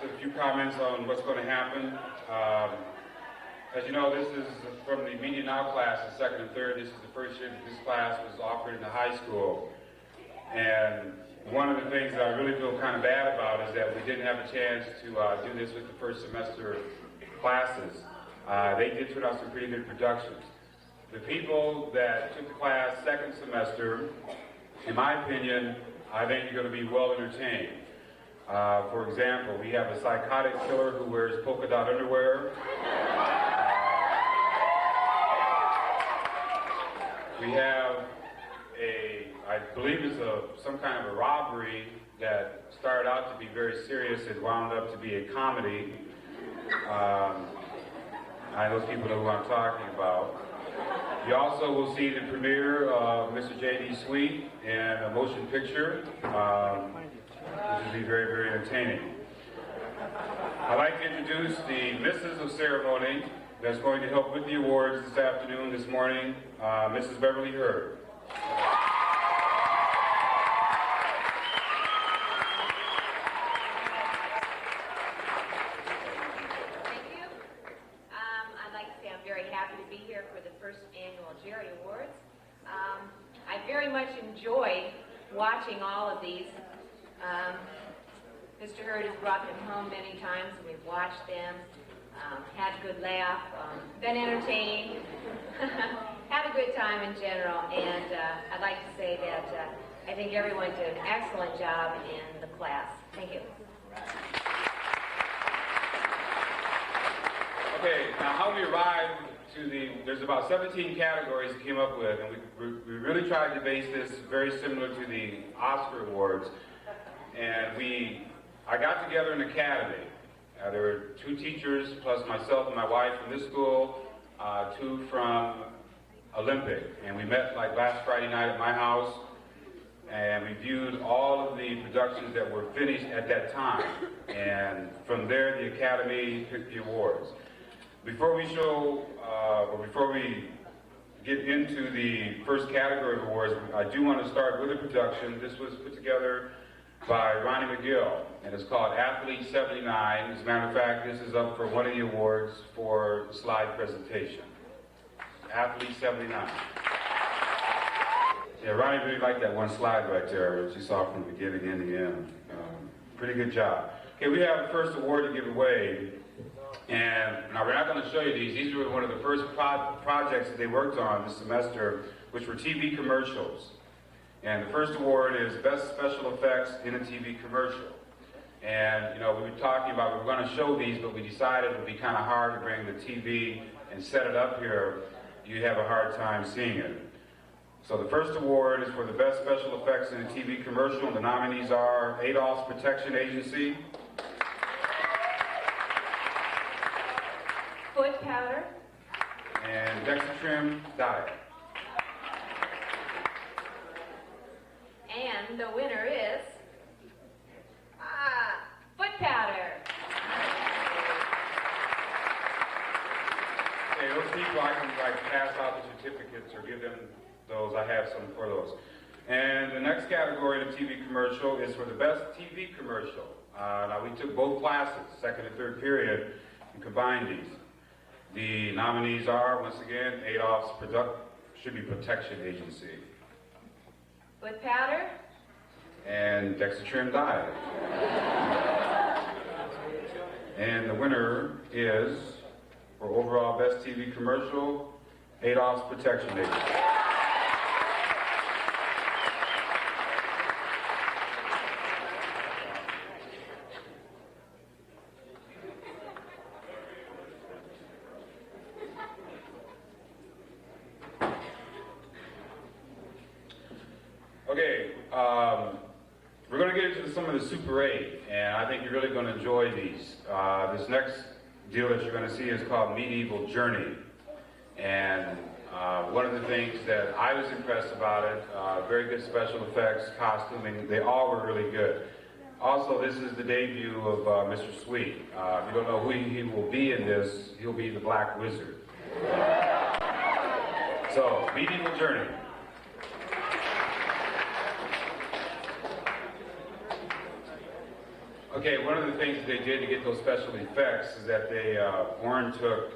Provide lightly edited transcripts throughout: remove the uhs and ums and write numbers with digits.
just a few comments on what's going to happen. As you know, this is from the Media Now class, the second and third. This is the first year that this class was offered in the high school. And one of the things that I really feel kind of bad about is that we didn't have a chance to do this with the first semester classes. They did put out some pretty good productions. The people that took the class second semester, in my opinion, I think you're going to be well entertained. For example, we have a psychotic killer who wears polka dot underwear. We have I believe it's some kind of a robbery that started out to be very serious and wound up to be a comedy. Those people know who I'm talking about. You also will see the premiere of Mr. J.D. Sweet in a motion picture, which will be very, very entertaining. I'd like to introduce the Missus of Ceremony that's going to help with the awards this afternoon, this morning, Mrs. Beverly Hurd. Watching all of these. Mr. Hurd has brought them home many times, and we've watched them, had a good laugh, been entertained, had a good time in general, and I'd like to say that I think everyone did an excellent job in the class. Thank you. Okay, now how we arrived there's about 17 categories we came up with, and we really tried to base this very similar to the Oscar Awards. And I got together an academy. There were 2 teachers, plus myself and my wife from this school, 2 from Olympic. And we met like last Friday night at my house, and we viewed all of the productions that were finished at that time. And from there, the academy picked the awards. Before we before we get into the first category of awards, I do want to start with a production. This was put together by Ronnie McGill, and it's called Athlete 79. As a matter of fact, this is up for one of the awards for the slide presentation. Athlete 79. Yeah, Ronnie really liked that one slide right there, which you saw from the beginning and the end. Pretty good job. Okay, we have the first award to give away. And now we're not going to show you these. These were one of the first projects that they worked on this semester, which were TV commercials. And the first award is Best Special Effects in a TV Commercial. And, we were talking about, we were going to show these, but we decided it would be kind of hard to bring the TV and set it up here. You'd have a hard time seeing it. So the first award is for the Best Special Effects in a TV Commercial, and the nominees are Adolph's Protection Agency, Foot powder, and Dexatrim Diet. And the winner is foot powder. Okay, those people I can pass out the certificates or give them those. I have some for those. And the next category of TV commercial is for the best TV commercial. Now we took both classes, second and third period, and combined these. The nominees are, once again, Adolph's Protection Agency, Foot powder, and Dexatrim Diet. And the winner is, for overall best TV commercial, Adolph's Protection Agency. Okay, we're going to get into some of the Super 8, and I think you're really going to enjoy these. This next deal that you're going to see is called Medieval Journey. And one of the things that I was impressed about it, very good special effects, costuming, they all were really good. Also, this is the debut of Mr. Sweet. If you don't know who he will be in this, he'll be the Black Wizard. So, Medieval Journey. Okay, one of the things that they did to get those special effects is that Warren took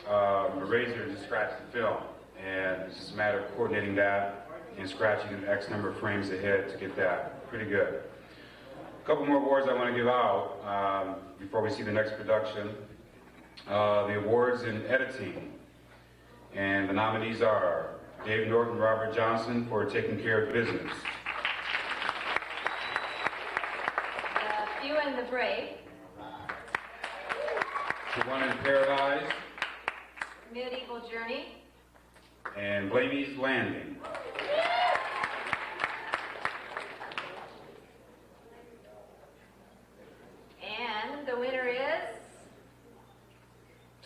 a razor and just scratched the film. And it's just a matter of coordinating that and scratching an X number of frames ahead to get that. Pretty good. A couple more awards I want to give out before we see the next production. The awards in editing. And the nominees are Dave Norton, Robert Johnson for Taking Care of Business. The Few and the Brave. The One in Paradise. Medieval Journey. And Blamey's Landing. And the winner is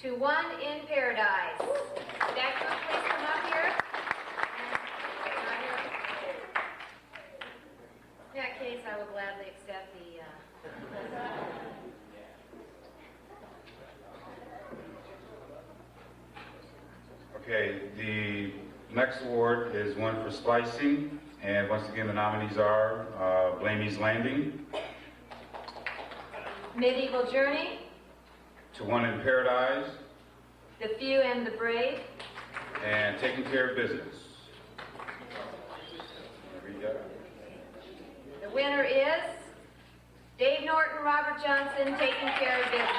To One in Paradise. Jack, please come up here. In that case, I will gladly accept the... Okay, the next award is one for splicing, and once again the nominees are Blamey's Landing, Medieval Journey, To One in Paradise, The Few and the Brave, and Taking Care of Business. Read that. The winner is Dave Norton, Robert Johnson, Taking Care of Business.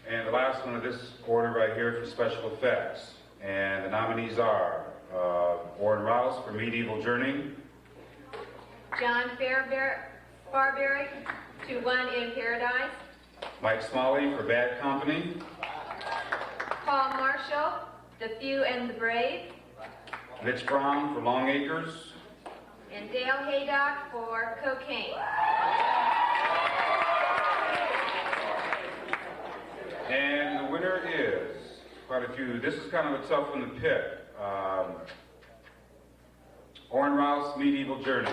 And the last one of this order right here for special effects. And the nominees are Orrin Rouse for Medieval Journey, John Farberry, To One in Paradise, Mike Smalley for Bad Company, Paul Marshall, The Few and the Brave, Mitch Fromm for Long Acres, and Dale Haydock for Cocaine. and the winner is quite a few. This is kind of a tough one to pick. Orrin Rouse, Medieval Journey.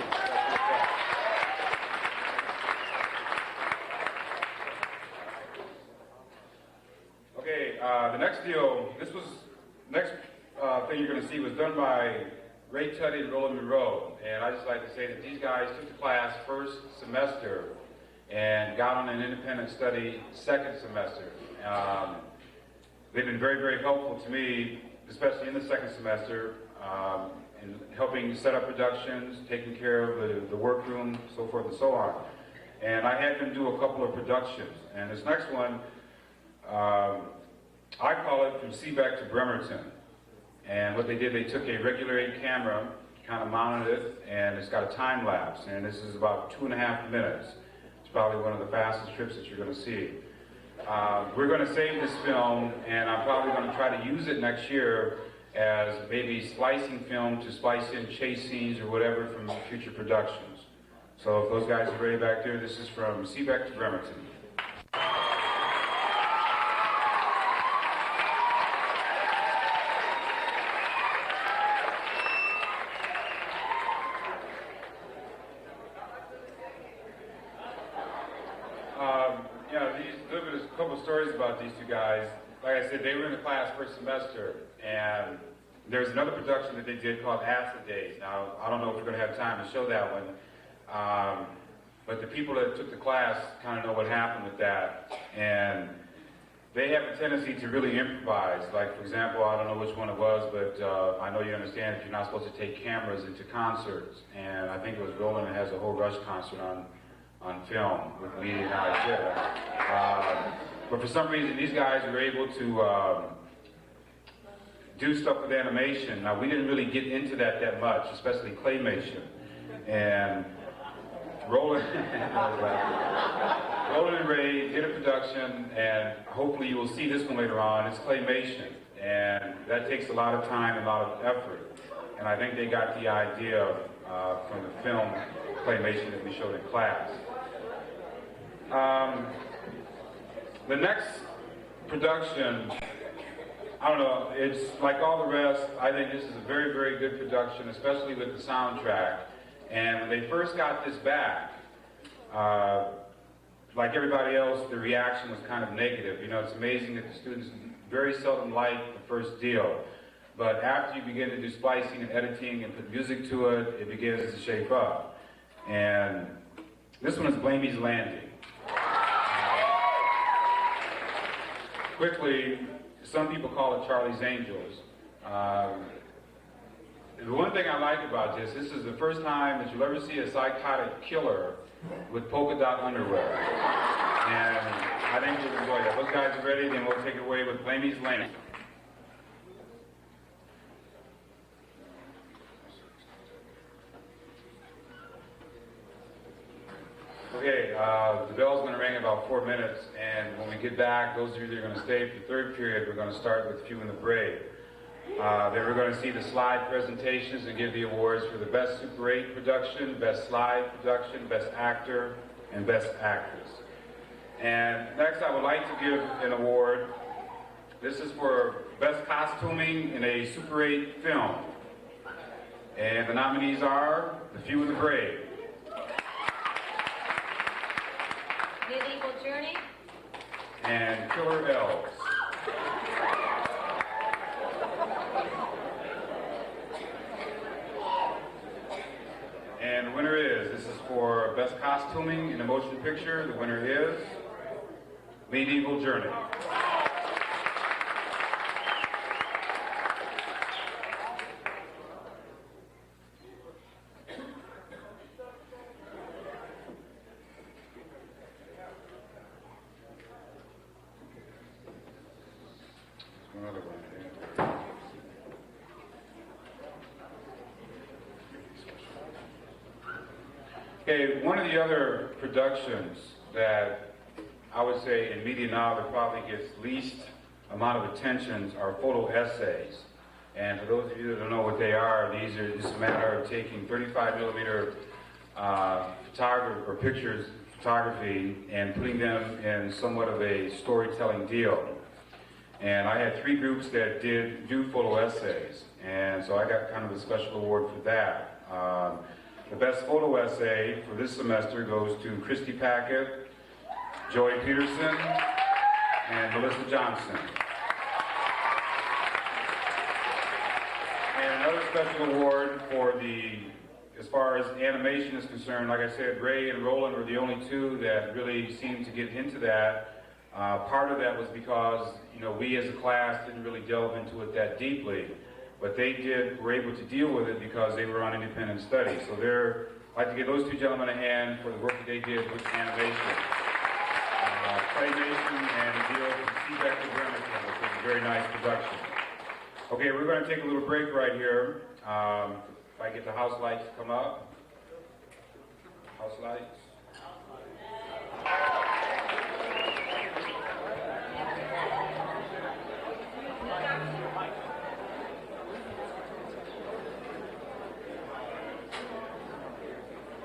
Okay, the next deal, next thing you're going to see was done by Ray Tuddy and Roland Monroe. And I just like to say that these guys took the class first semester and got on an independent study second semester. They've been very, very helpful to me, especially in the second semester, in helping set up productions, taking care of the workroom, so forth and so on. And I had them do a couple of productions. And this next one, I call it From Seabeck to Bremerton. And what they did, they took a regular 8 camera, kind of mounted it, and it's got a time lapse. And this is about 2.5 minutes. It's probably one of the fastest trips that you're going to see. We're going to save this film, and I'm probably going to try to use it next year as maybe splicing film to splice in chase scenes or whatever from future productions. So if those guys are ready back there, this is From Seabeck to Bremerton. There's a couple stories about these two guys. Like I said, they were in the class first semester, and there's another production that they did called Acid Days. Now, I don't know if we're going to have time to show that one, but the people that took the class kind of know what happened with that, and they have a tendency to really improvise. Like, for example, I don't know which one it was, but I know you understand that you're not supposed to take cameras into concerts, and I think it was Roland that has a whole Rush concert on film with me and I did. But for some reason, these guys were able to do stuff with animation. Now, we didn't really get into that much, especially claymation. And Roland and Ray did a production, and hopefully you will see this one later on. It's claymation, and that takes a lot of time and a lot of effort. And I think they got the idea from the film claymation that we showed in class. The next production, I don't know, it's like all the rest. I think this is a very, very good production, especially with the soundtrack. And when they first got this back, like everybody else, the reaction was kind of negative. You know, it's amazing that the students very seldom like the first deal. but after you begin to do splicing and editing and put music to it, it begins to shape up. And this one is Blamey's Landing. Quickly, some people call it Charlie's Angels. The one thing I like about this is the first time that you'll ever see a psychotic killer with polka dot underwear. And I think you'll enjoy that. Those guys are ready, then we'll take it away with Blamey's Landing. Okay, the bell's going to ring in about 4 minutes, and when we get back, those of you that are going to stay for the third period, we're going to start with Few in the Brave. Then we're going to see the slide presentations and give the awards for the Best Super 8 production, Best Slide production, Best Actor, and Best Actress. And next I would like to give an award. This is for Best Costuming in a Super 8 film. And the nominees are The Few and the Brave, Medieval Journey, and Killer Elves. And the winner is, this is for Best Costuming in a Motion Picture, the winner is Medieval Journey. Another one. Okay, one of the other productions that I would say in media now that probably gets least amount of attention are photo essays. And for those of you that don't know what they are, these are just a matter of taking 35 millimeter photography and putting them in somewhat of a storytelling deal. And I had 3 groups that do photo essays, and so I got kind of a special award for that. The best photo essay for this semester goes to Christy Packett, Joey Peterson, and Melissa Johnson. And another special award for as far as animation is concerned, like I said, Ray and Roland were the only 2 that really seemed to get into that. Part of that was because, we as a class didn't really delve into it that deeply, but they were able to deal with it because they were on independent study. So I'd like to give those 2 gentlemen a hand for the work that they did with animation. Claymation and the deal with CKHS, which was a very nice production. Okay, we're going to take a little break right here. If I get the house lights to come up. House lights.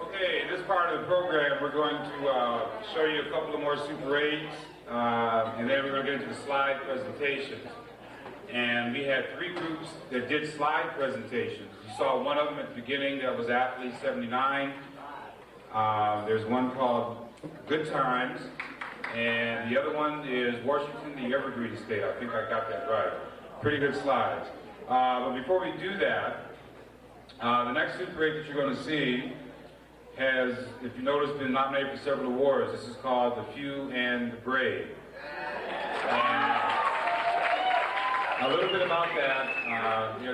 Okay, this part of the program, we're going to show you a couple of more Super 8s, and then we're going to get into the slide presentations. And we had 3 groups that did slide presentations. You saw one of them at the beginning that was Athlete 79. There's one called Good Times, and the other one is Washington, the Evergreen State. I think I got that right. Pretty good slides. But before we do that, the next Super 8 that you're going to see has, if you notice, been nominated for several awards. This is called The Few and the Brave. And a little bit about that,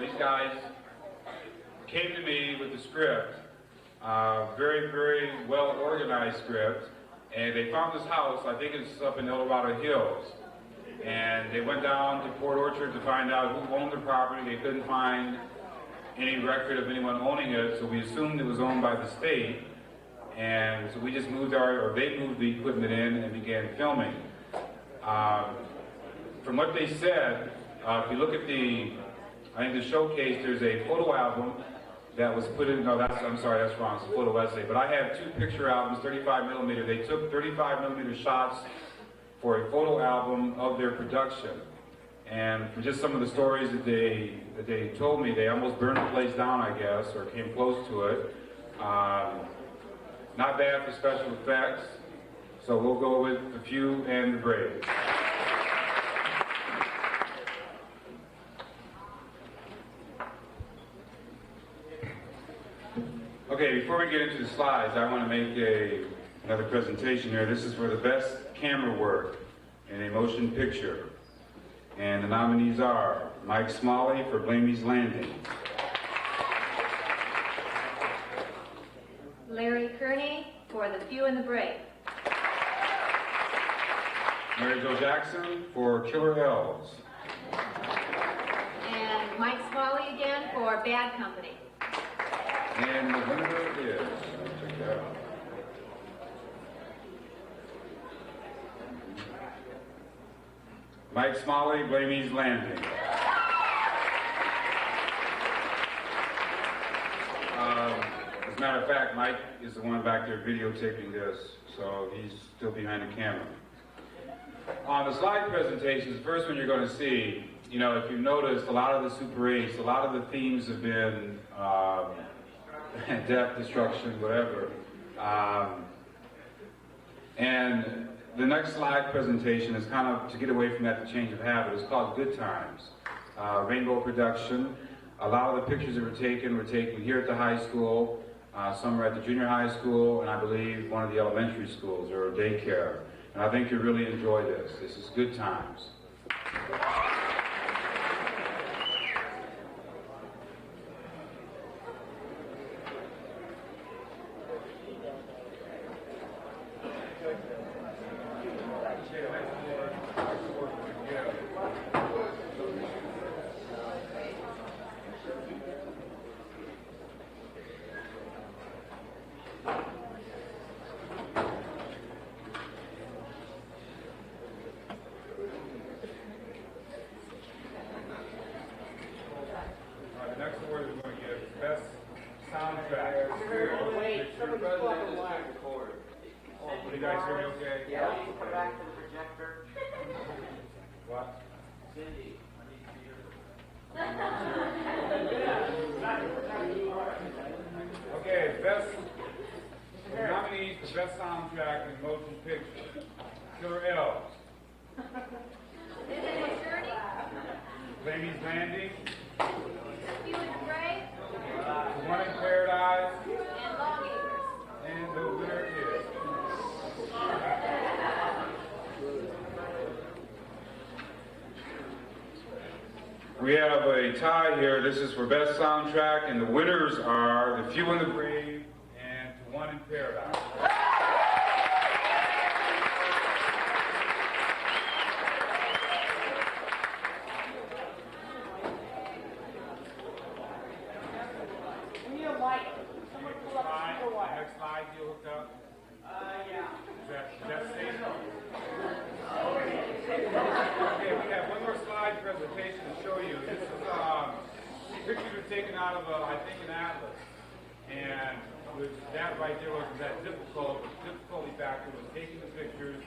these guys came to me with the script, very, very well organized script, and they found this house, I think it's up in El Dorado Hills, and they went down to Port Orchard to find out who owned the property. They couldn't find any record of anyone owning it, so we assumed it was owned by the state, and so we just they moved the equipment in and began filming. From what they said, if you look at the showcase, there's a photo album that was put in, I'm sorry, that's wrong, it's a photo essay. But I have 2 picture albums, 35 millimeter. They took 35 millimeter shots for a photo album of their production. And from just some of the stories that they told me, they almost burned the place down, I guess, or came close to it. Not bad for special effects. So we'll go with The Few and the Brave. Okay, before we get into the slides, I want to make another presentation here. This is for the best camera work in a motion picture. And the nominees are Mike Smalley for Blamey's Landing, Larry Kearney for The Few and the Brave, Mary Jo Jackson for Killer Elves, and Mike Smalley again for Bad Company. and the winner is, check that out. Mike Smalley, Blamey's Landing. As a matter of fact, Mike is the one back there videotaping this, so he's still behind the camera. On the slide presentations, the first one you're going to see, you know, if you've noticed, a lot of the Super 8s, a lot of the themes have been death, destruction, whatever. And the next slide presentation is kind of to get away from that, the change of habit. It's called Good Times. Rainbow production. A lot of the pictures that were taken here at the high school. Some are at the junior high school, and I believe one of the elementary schools or daycare. And I think you'll really enjoy this. This is Good Times. Best soundtrack in motion picture. Killer Elves. Blamey's Landing. Few and the Brave. The One in Paradise. And Lawmakers. And the winner is. We have a tie here. This is for best soundtrack, and the winners are The Few and the Brave and The One in Paradise. Next slide, you hooked up? Yeah. Is that safe? Okay, we have one more slide presentation to show you. This is pictures were taken out of, I think, an atlas. And that right there wasn't that difficult. The difficulty factor was taking the pictures,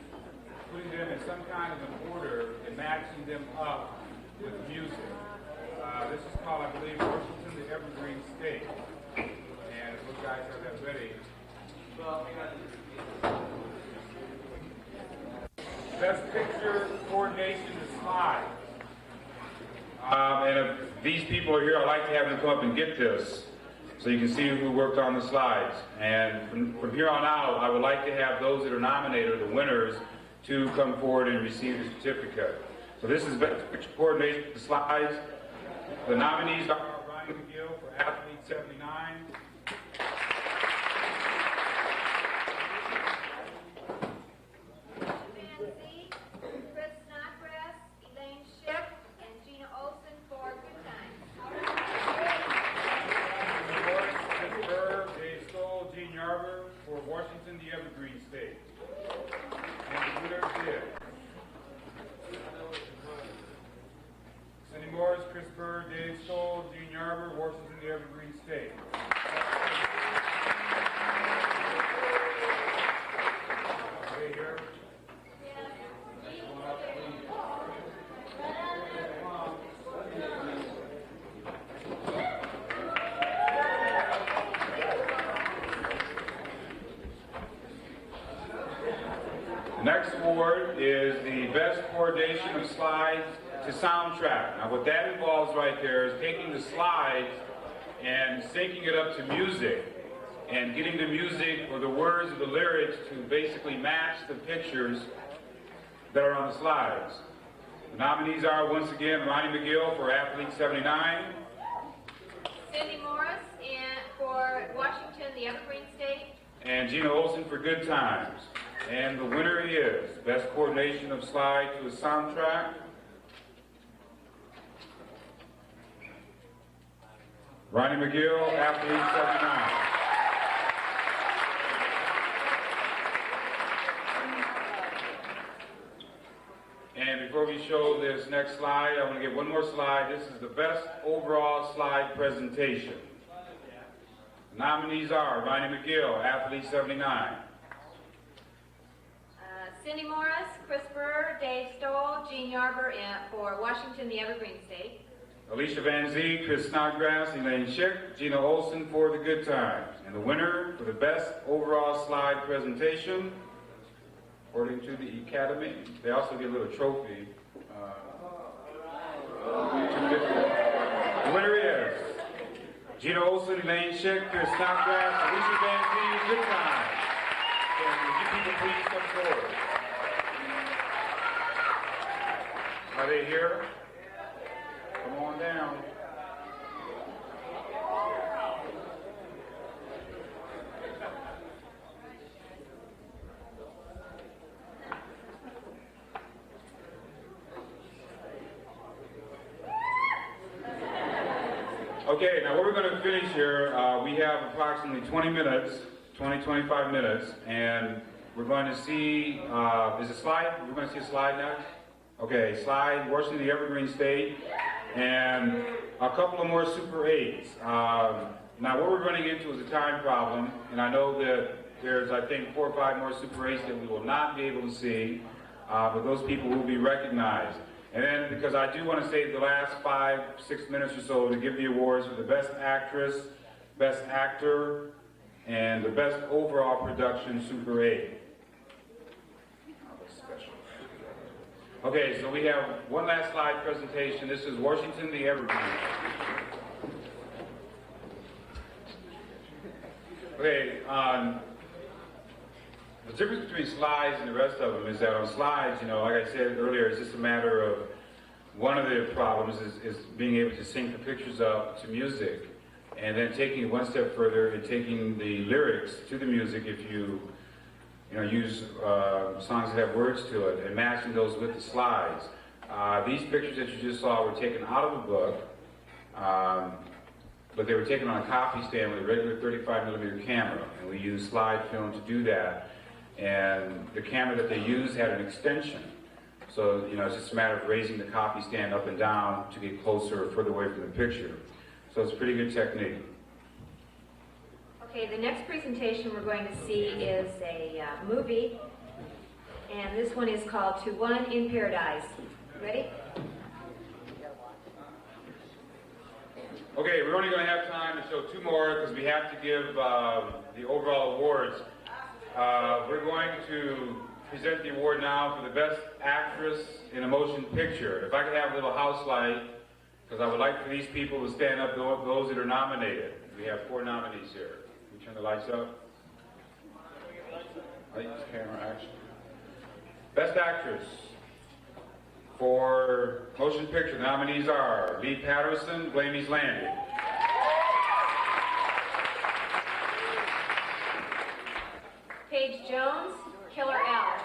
putting them in some kind of an order, and matching them up with music. This is called, I believe, Washington, the Evergreen State. And if you guys have that ready. Best picture coordination is slide. And if these people are here, I'd like to have them come up and get this so you can see who worked on the slides. And from here on out, I would like to have those that are nominated, or the winners, to come forward and receive the certificate. So this is best picture coordination of the slides. The nominees are Ryan McGill for Athlete 79. Washington, the Evergreen State. And the winner is Cindy Morris, Chris Bird, Dave Stoll, Gene Yarber, Washington, the Evergreen State. Okay, here. The next award is the best coordination of slides to soundtrack. Now what that involves right there is taking the slides and syncing it up to music. and getting the music or the words of the lyrics to basically match the pictures that are on the slides. The nominees are, once again, Ronnie McGill for Athlete 79. Cindy Morris for Washington, the Evergreen State. And Gina Olson for Good Times. And the winner is Best Coordination of Slide to a Soundtrack. Ronnie McGill, Athlete 79. And before we show this next slide, I want to give one more slide. This is the best overall slide presentation. The nominees are Ronnie McGill, Athlete 79. Cindy Morris, Chris Burr, Dave Stoll, Gene Yarber for Washington, the Evergreen State. Alicia Van Zee, Chris Snodgrass, Elaine Schick, Gina Olson for the Good Times. And the winner for the best overall slide presentation, according to the Academy, they also get a little trophy. The winner is Gina Olson, Elaine Schick, Chris Snodgrass, Alicia Van Zee, Good Times. And would you people please come forward? Are they here? Come on down. Okay, now what we're going to finish here, we have approximately 25 minutes, and we're going to see, is a slide? We're going to see a slide next? Okay, slide, Washington, the Evergreen State, and a couple of more Super 8s. Now what we're running into is a time problem, and I know that there's, I think, 4 or 5 more Super 8s that we will not be able to see, but those people will be recognized. And then, because I do want to save the last 5-6 minutes or so to give the awards for the Best Actress, Best Actor, and the Best Overall Production Super 8. Okay, so we have one last slide presentation. This is Washington, the Evergreen. Okay, the difference between slides and the rest of them is that on slides, you know, like I said earlier, it's just a matter of, one of the problems is being able to sync the pictures up to music, and then taking it one step further and taking the lyrics to the music if you use songs that have words to it, and matching those with the slides. These pictures that you just saw were taken out of a book, but they were taken on a copy stand with a regular 35mm camera, and we used slide film to do that. And the camera that they used had an extension. So, it's just a matter of raising the copy stand up and down to get closer or further away from the picture. So it's a pretty good technique. Okay, the next presentation we're going to see is a movie, and this one is called To One in Paradise. Ready? Okay, we're only going to have time to show 2 more because we have to give the overall awards. We're going to present the award now for the Best Actress in a Motion Picture. If I could have a little house light, because I would like for these people to stand up, those that are nominated. We have 4 nominees here. Can we turn the lights up? Lights, camera, action. Best Actress for Motion Picture, the nominees are Lee Patterson, Blamey's Landing. Paige Jones, Killer Alice.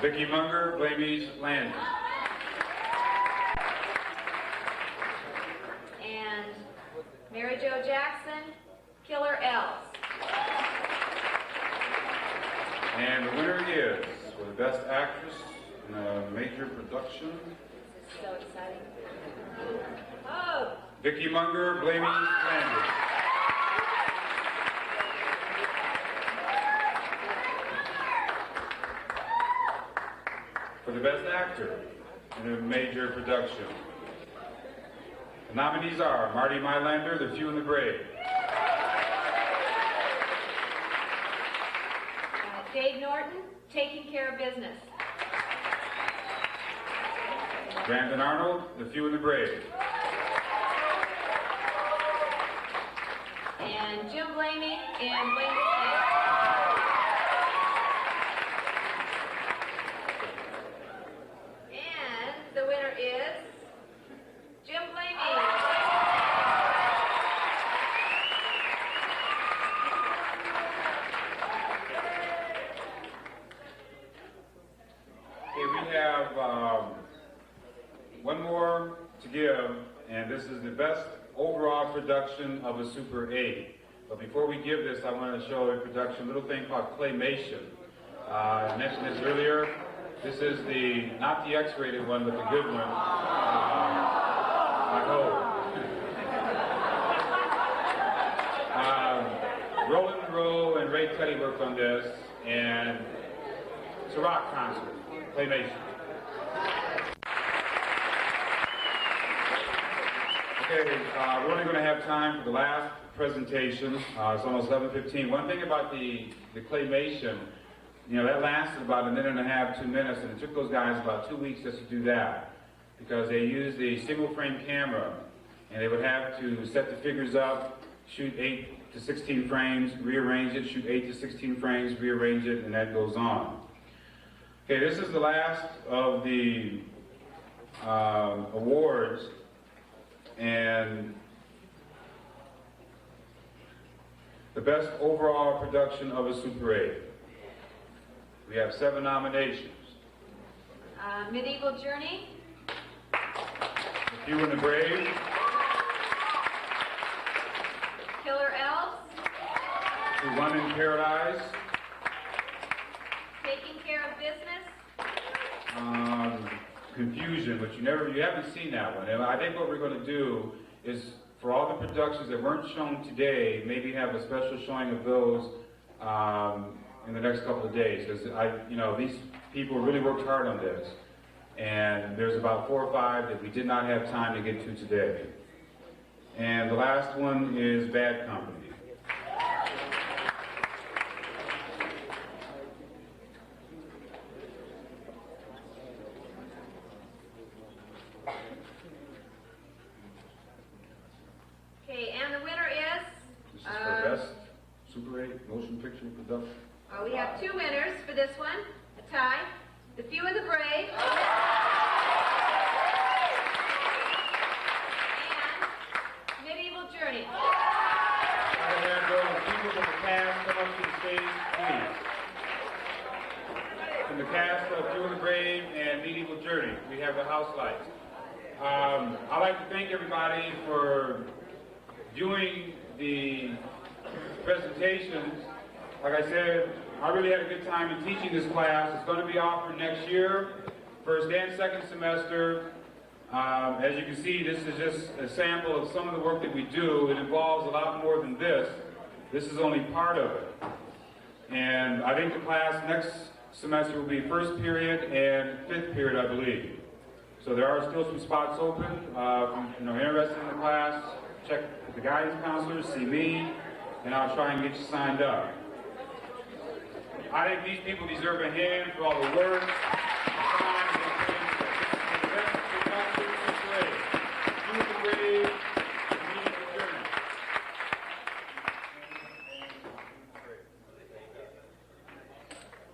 Vicki Munger, Blamey's Landing. And Mary Jo Jackson, Killer Alice. And the winner is, for the Best Actress in a Major Production, This is so exciting. Oh! Vicki Munger, Blamey's Landing. For the Best Actor in a Major Production, the nominees are Marty Mylander, The Few and the Brave. Dave Norton, Taking Care of Business. Brandon Arnold, The Few and the Brave. and Jim Blamey and Blamey. And the winner is Jim Blamey. Okay, we have one more to give, and this is the best overall production of a Super 8. But before we give this, I want to show a production, a little thing called claymation. I mentioned this earlier. This is not the X-rated one, but the good one. I hope. Roland Monroe and Ray Teddy worked on this, and it's a rock concert, claymation. Okay, we're only going to have time for the last presentation. It's almost 11:15. One thing about the claymation, that lasted about a minute and a half, 2 minutes, and it took those guys about 2 weeks just to do that, because they used a single frame camera, and they would have to set the figures up, shoot 8 to 16 frames, rearrange it, shoot 8 to 16 frames, rearrange it, and that goes on. Okay, this is the last of the awards, and the best overall production of a Super 8. We have 7 nominations. Medieval Journey. The Few and the Brave. Killer Elves. The One in Paradise. Taking Care of Business. Confusion, but you haven't seen that one. And I think what we're going to do is, for all the productions that weren't shown today, maybe have a special showing of those in the next couple of days, because these people really worked hard on this, and there's about 4 or 5 that we did not have time to get to today. And the last one is Bad Company. Okay, and the winner is? This is for best Super 8 motion picture production. We have 2 winners for this one, a tie. The Few and the Brave. And Medieval Journey. I have those people from the cast come up to the stage, please. From the cast of Few and the Brave and Medieval Journey, we have the house lights. I'd like to thank everybody for viewing the presentations. Like I said, I really had a good time in teaching this class. It's going to be offered next year, first and second semester. As you can see, this is just a sample of some of the work that we do. It involves a lot more than this. This is only part of it. And I think the class next semester will be first period and fifth period, I believe. So there are still some spots open. If you're interested in the class, check the guidance counselors, see me, and I'll try and get you signed up. I think these people deserve a hand for all the work, the time, and the best production of the grade. Do the grade, meet the journey.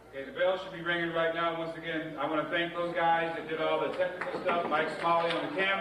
Okay, the bell should be ringing right now. Once again, I want to thank those guys that did all the technical stuff, Mike Smalley on the camera.